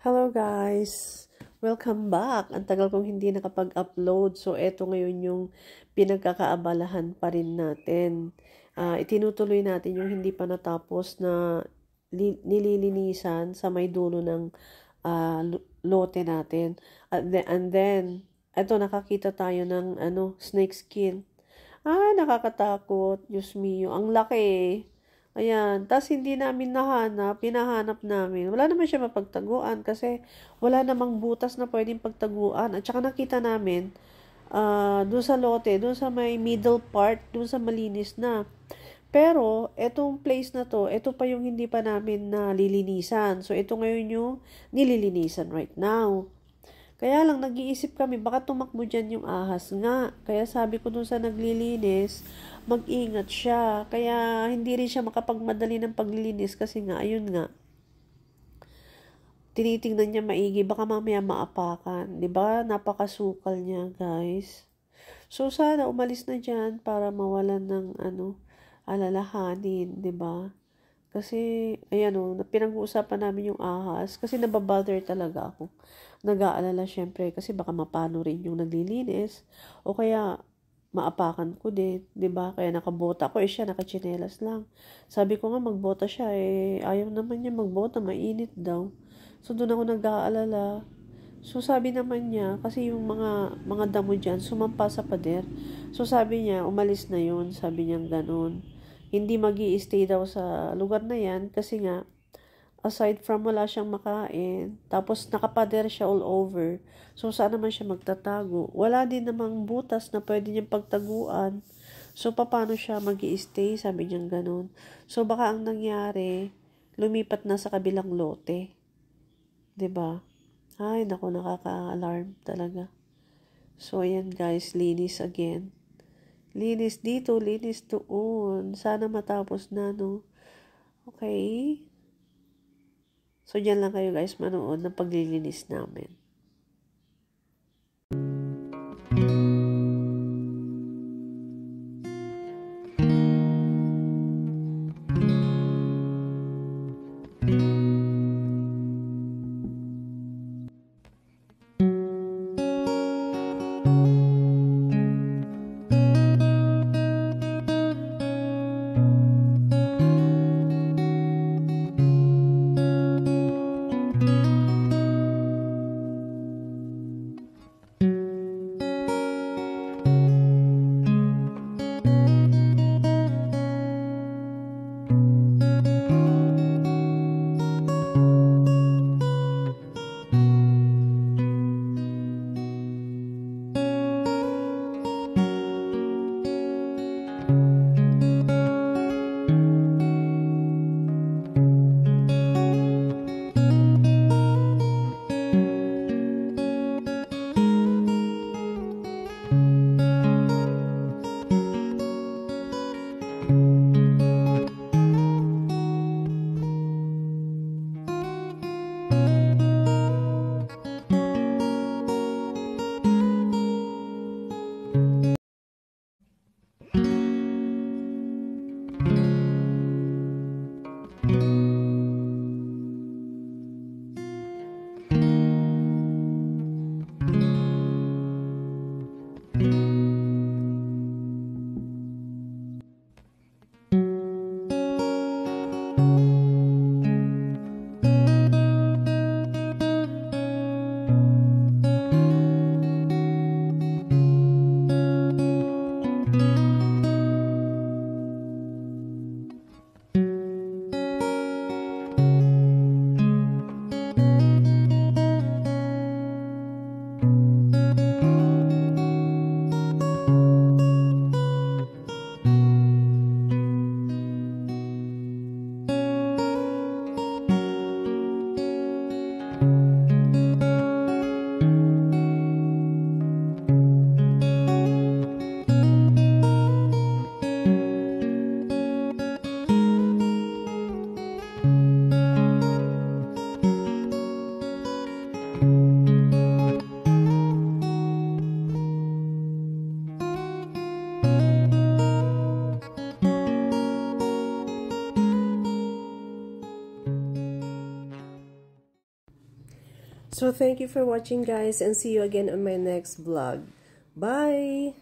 Hello guys! Welcome back! Ang tagal kong hindi nakapag-upload. So, eto ngayon yung pinagkakaabalahan pa rin natin. Itinutuloy natin yung hindi pa natapos na nililinisan sa may dulo ng lote natin. And then, eto nakakita tayo ng snake skin. Nakakatakot. Diyos mio. Ang laki. Ayan. Tapos hindi namin pinahanap namin. Wala naman siya mapagtaguan kasi wala namang butas na pwedeng pagtaguan. At saka nakita namin, doon sa lote, doon sa may middle part, doon sa malinis na. Pero, etong place na to, ito pa yung hindi pa namin nalilinisan. So, ito ngayon yung nililinisan right now. Kaya lang, nag-iisip kami, baka tumakbo dyan yung ahas nga. Kaya sabi ko dun sa naglilinis, mag-ingat siya. Kaya hindi rin siya makapagmadali ng paglilinis kasi nga, ayun nga, tinitingnan niya maigi, baka mamaya maapakan. 'Di ba? Napakasukal niya, guys. So, sana umalis na dyan para mawalan ng alalahanin, 'di ba? Kasi, ayan pinag-uusapan namin yung ahas. Kasi nababother talaga ako. Nag-aalala syempre kasi baka mapano rin yung naglilinis. O kaya, maapakan ko din. 'Di ba? Kaya nakabota ko. Siya nakachinelas lang. Sabi ko nga magbota siya. Ayaw naman niya magbota. Mainit daw. So, doon ako nag-aalala. So, sabi naman niya, kasi yung mga damo dyan, sumampa sa pader. So, sabi niya, umalis na yun. Sabi niya ganun. Hindi magi-stay daw sa lugar na yan kasi nga, aside from wala siyang makain, tapos nakapader siya all over. So, saan naman siya magtatago? Wala din namang butas na pwede niyang pagtaguan. So, paano siya magi-stay? Sabi niya ganun. So, baka ang nangyari, lumipat na sa kabilang lote. 'Di ba? Ay, naku, nakaka-alarm talaga. So, ayan guys, linis again. Linis dito, linis doon. Sana matapos na, no? Okay? So, dyan lang kayo guys manood ng paglilinis namin. So thank you for watching, guys, and see you again on my next vlog. Bye!